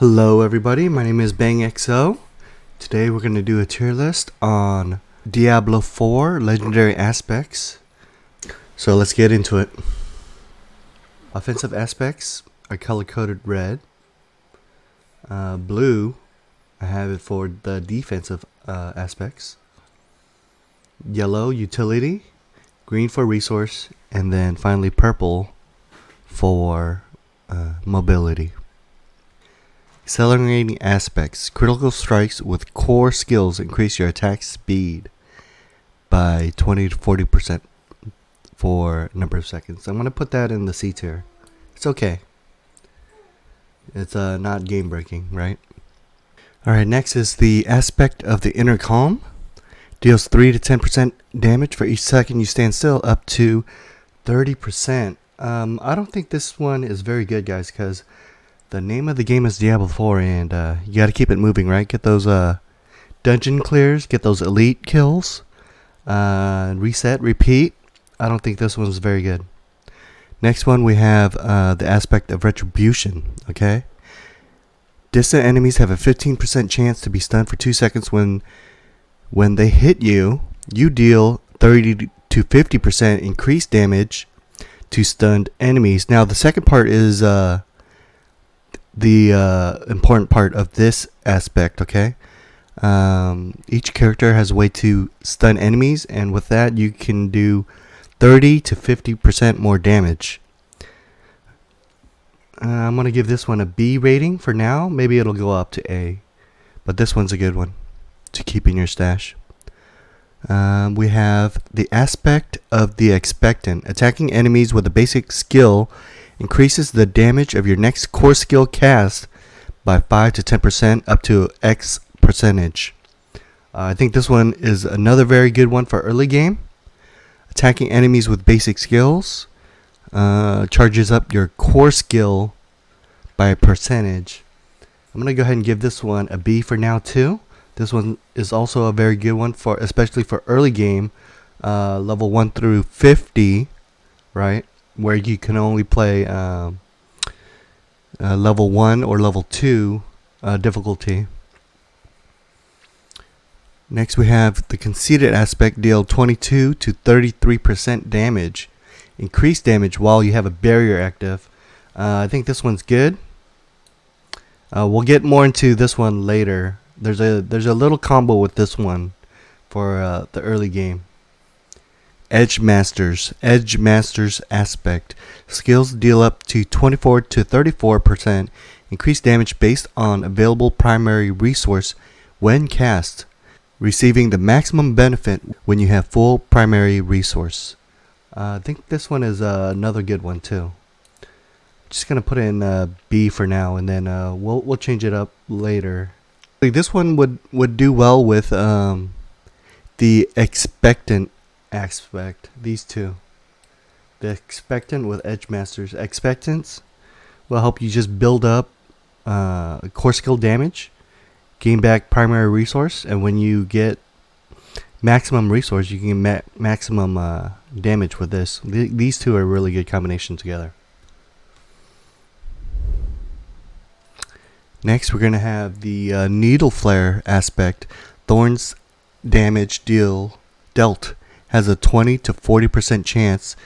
Hello everybody, my name is BangXO. Today we're going to do a tier list on Diablo 4 legendary aspects. So let's get into it. Offensive aspects are color coded red. Blue, I have it for the defensive aspects. Yellow, utility. Green for resource. And then finally purple for mobility. Accelerating aspects. Critical strikes with core skills increase your attack speed by 20 to 40% for a number of seconds. I'm going to put that in the C tier. It's okay. It's not game breaking, right? Alright, next is the aspect of the inner calm. Deals 3 to 10% damage for each second you stand still, up to 30%. I don't think this one is very good, guys, because the name of the game is Diablo 4, and you got to keep it moving, right? Get those dungeon clears, get those elite kills, reset, repeat. I don't think this one's very good. Next one, we have the aspect of retribution, okay? Distant enemies have a 15% chance to be stunned for 2 seconds. When they hit you, you deal 30 to 50% increased damage to stunned enemies. Now, the second part is the important part of this aspect, okay? Each character has a way to stun enemies, and with that you can do 30 to 50% more damage. I'm going to give this one a B rating for now. Maybe it'll go up to A, but this one's a good one to keep in your stash. We have the aspect of the expectant. Attacking enemies with a basic skill increases the damage of your next core skill cast by 5 to 10% up to X percentage. I think this one is another very good one for early game. Attacking enemies with basic skills charges up your core skill by a percentage. I'm going to go ahead and give this one a B for now too. This one is also a very good one, for especially for early game, level 1 through 50, right? Where you can only play level 1 or level 2 difficulty. Next we have the conceited aspect. Deal 22 to 33% damage. Increased damage while you have a barrier active. I think this one's good. We'll get more into this one later. There's a little combo with this one for the early game. Edge Masters aspect. Skills deal up to 24 to 34% increased damage based on available primary resource when cast, receiving the maximum benefit when you have full primary resource. I think this one is another good one too. Just gonna put in B for now, and then we'll change it up later. This one would do well with the expectant aspect. These two, the expectant with Edge Masters. Expectants will help you just build up core skill damage, gain back primary resource, and when you get maximum resource, you can get maximum damage with this. These two are a really good combination together. Next, we're going to have the Needle Flare aspect. Thorns damage dealt has a 20 to 40% chance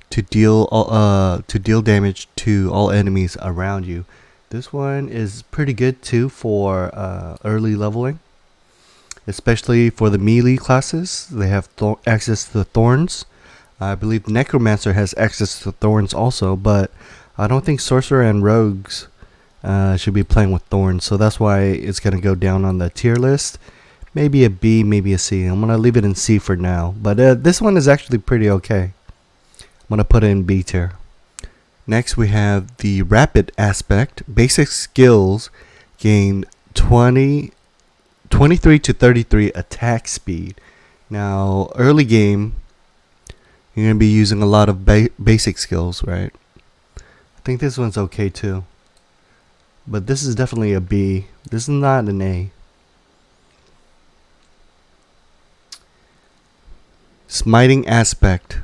to deal damage to all enemies around you. This one is pretty good too for early leveling, especially for the melee classes. They have access to the thorns. I believe Necromancer has access to thorns also, but I don't think Sorcerer and Rogues should be playing with thorns, so that's why it's going to go down on the tier list. Maybe a B, maybe a C. I'm going to leave it in C for now, but this one is actually pretty okay. I'm going to put it in B tier. Next we have the Rapid aspect. Basic skills gain 23 to 33 attack speed. Now early game, you're going to be using a lot of basic skills, right? I think this one's okay too, but this is definitely a B. This is not an A. Smiting aspect.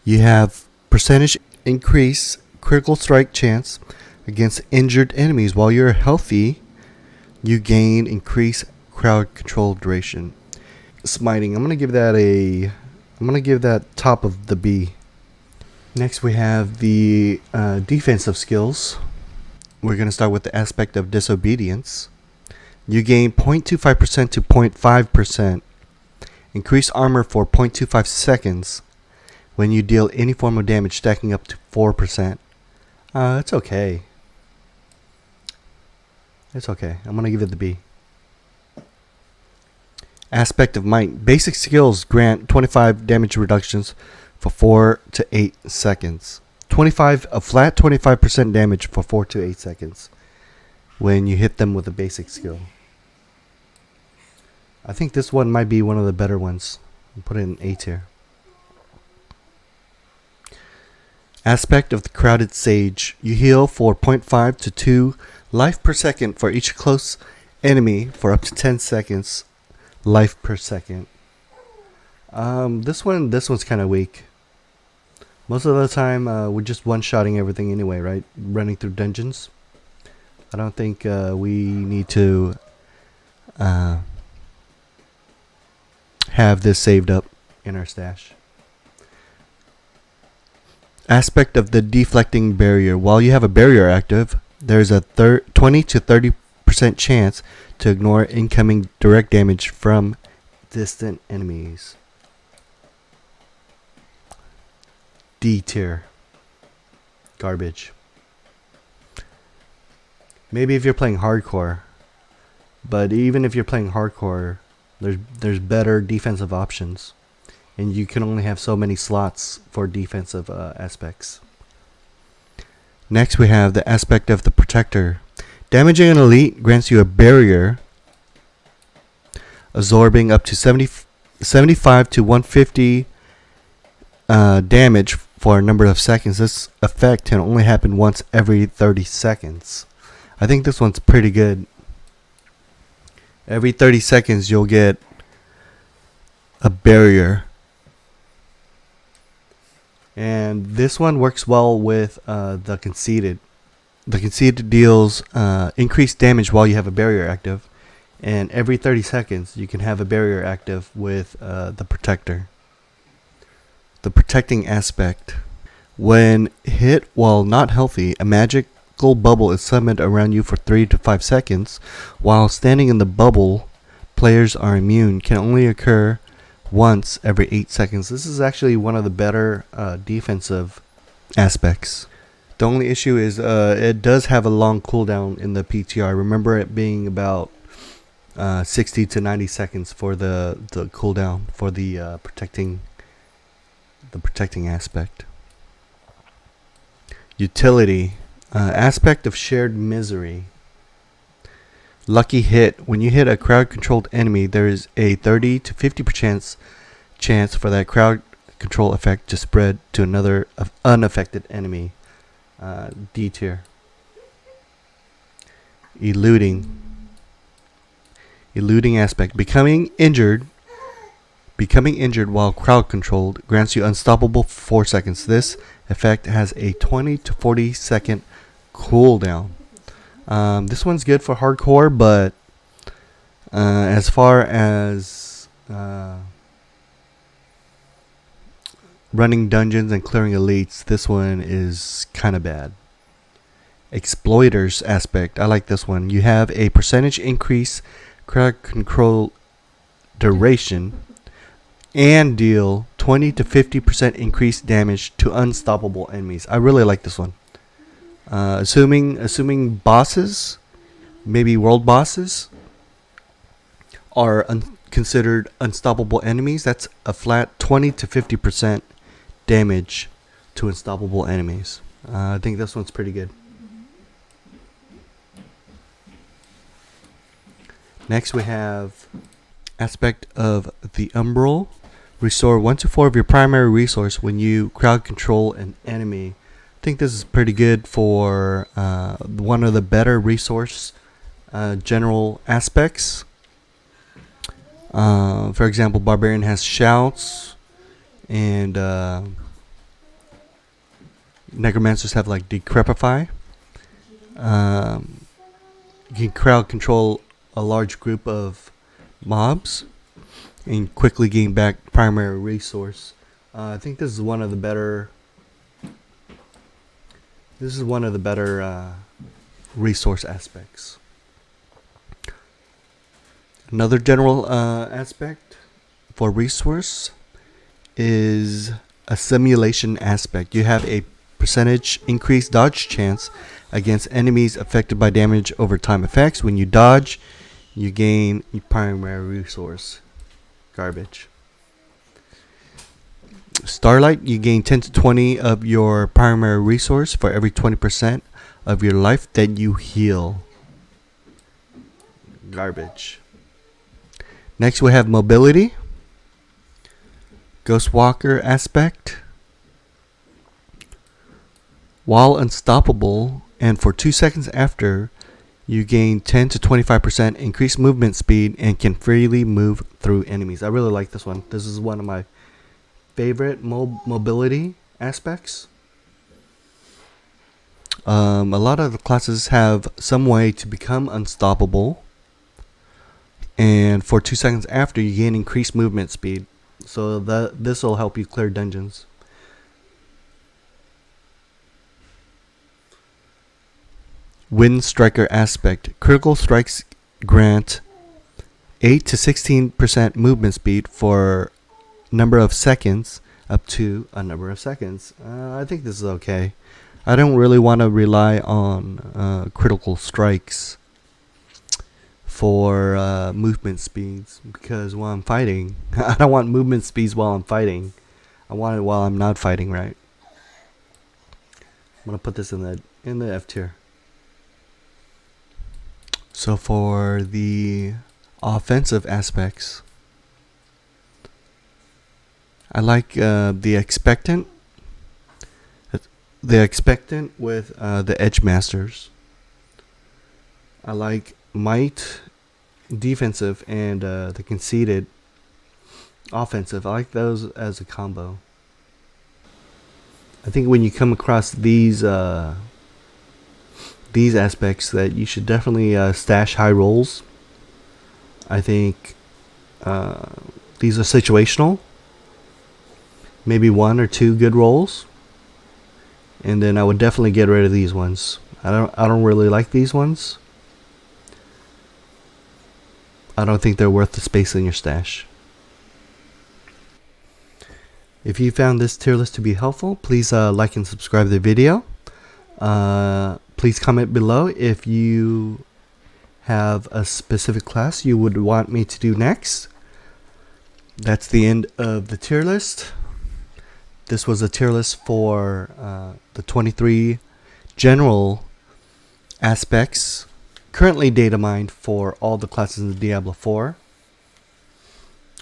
You have percentage increase critical strike chance against injured enemies. While you're healthy, you gain increased crowd control duration. Smiting, I'm gonna give that top of the B. Next we have the defensive skills. We're gonna start with the aspect of disobedience. You gain 0.25% to 0.5%. Increase armor for 0.25 seconds when you deal any form of damage, stacking up to 4%. It's okay. It's okay. I'm gonna give it the B. Aspect of might. Basic skills grant 25 damage reductions for 4 to 8 seconds. A flat 25% damage for 4 to 8 seconds when you hit them with a basic skill. I think this one might be one of the better ones. I'll put it in A tier. Aspect of the crowded sage. You heal for 0.5 to 2 life per second for each close enemy for up to 10 seconds. Life per second. This one's kind of weak. Most of the time, we're just one-shotting everything anyway, right? Running through dungeons. I don't think we need to have this saved up in our stash. Aspect of the deflecting barrier. While you have a barrier active, there's a 20 to 30% chance to ignore incoming direct damage from distant enemies. D tier. Garbage. Maybe if you're playing hardcore, but even if you're playing hardcore, there's better defensive options, and you can only have so many slots for defensive aspects. Next we have the aspect of the protector. Damaging an elite grants you a barrier, absorbing up to 75 to 150 damage for a number of seconds. This effect can only happen once every 30 seconds. I think this one's pretty good. Every 30 seconds you'll get a barrier. And this one works well with the conceited. The conceited deals increased damage while you have a barrier active. And every 30 seconds you can have a barrier active with the protector. The protecting aspect. When hit while not healthy, a magical bubble is summoned around you for 3 to 5 seconds. While standing in the bubble, players are immune. Can only occur once every 8 seconds. This is actually one of the better defensive aspects. The only issue is it does have a long cooldown in the PTR. Remember it being about 60 to 90 seconds for the cooldown for the protecting aspect. Utility. Aspect of shared misery. Lucky hit. When you hit a crowd controlled enemy, there is a 30 to 50% chance for that crowd control effect to spread to another unaffected enemy. D tier. Eluding aspect. Becoming injured while crowd controlled grants you unstoppable for 4 seconds. This effect has a 20 to 40 second cooldown. This one's good for hardcore, but as far as running dungeons and clearing elites, this one is kind of bad. Exploiters aspect. I like this one. You have a percentage increase crowd control duration and deal 20 to 50% increased damage to unstoppable enemies. I really like this one. Assuming bosses, maybe world bosses, are considered unstoppable enemies, that's a flat 20 to 50% damage to unstoppable enemies. I think this one's pretty good. Next we have aspect of the umbral. Restore 1 to 4 of your primary resource when you crowd control an enemy. I think this is pretty good for one of the better resource general aspects. For example, Barbarian has shouts, and Necromancers have like Decrepify. You can crowd control a large group of mobs and quickly gain back primary resource. I think this is one of the better. This is one of the better resource aspects. Another general aspect for resource is a simulation aspect. You have a percentage increased dodge chance against enemies affected by damage over time effects. When you dodge, you gain your primary resource. Garbage. Starlight, you gain 10 to 20 of your primary resource for every 20% of your life that you heal. Garbage. Next we have mobility. Ghostwalker aspect. While unstoppable and for 2 seconds after, you gain 10 to 25% increased movement speed and can freely move through enemies. I really like this one. This is one of my favorite mobility aspects. A lot of the classes have some way to become unstoppable, and for 2 seconds after, you gain increased movement speed. So this will help you clear dungeons. Wind Striker aspect. Critical strikes grant 8 to 16% movement speed for number of seconds up to a number of seconds. I think this is okay. I don't really want to rely on critical strikes for movement speeds, because while I'm fighting, I don't want movement speeds while I'm fighting. I want it while I'm not fighting, right? I'm gonna put this in the F tier. So for the offensive aspects, I like the expectant with the edge masters. I like might defensive and the conceited offensive. I like those as a combo. I think when you come across these aspects, that you should definitely stash high rolls. I think these are situational. Maybe 1 or 2 good rolls, and then I would definitely get rid of these ones. I don't really like these ones. I don't think they're worth the space in your stash. If you found this tier list to be helpful, please like and subscribe to the video. Please comment below if you have a specific class you would want me to do next. That's the end of the tier list. This was a tier list for the 23 general aspects currently data mined for all the classes in Diablo 4.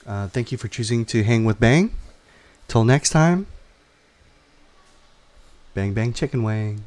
Thank you for choosing to hang with Bang. Till next time, bang bang chicken wing.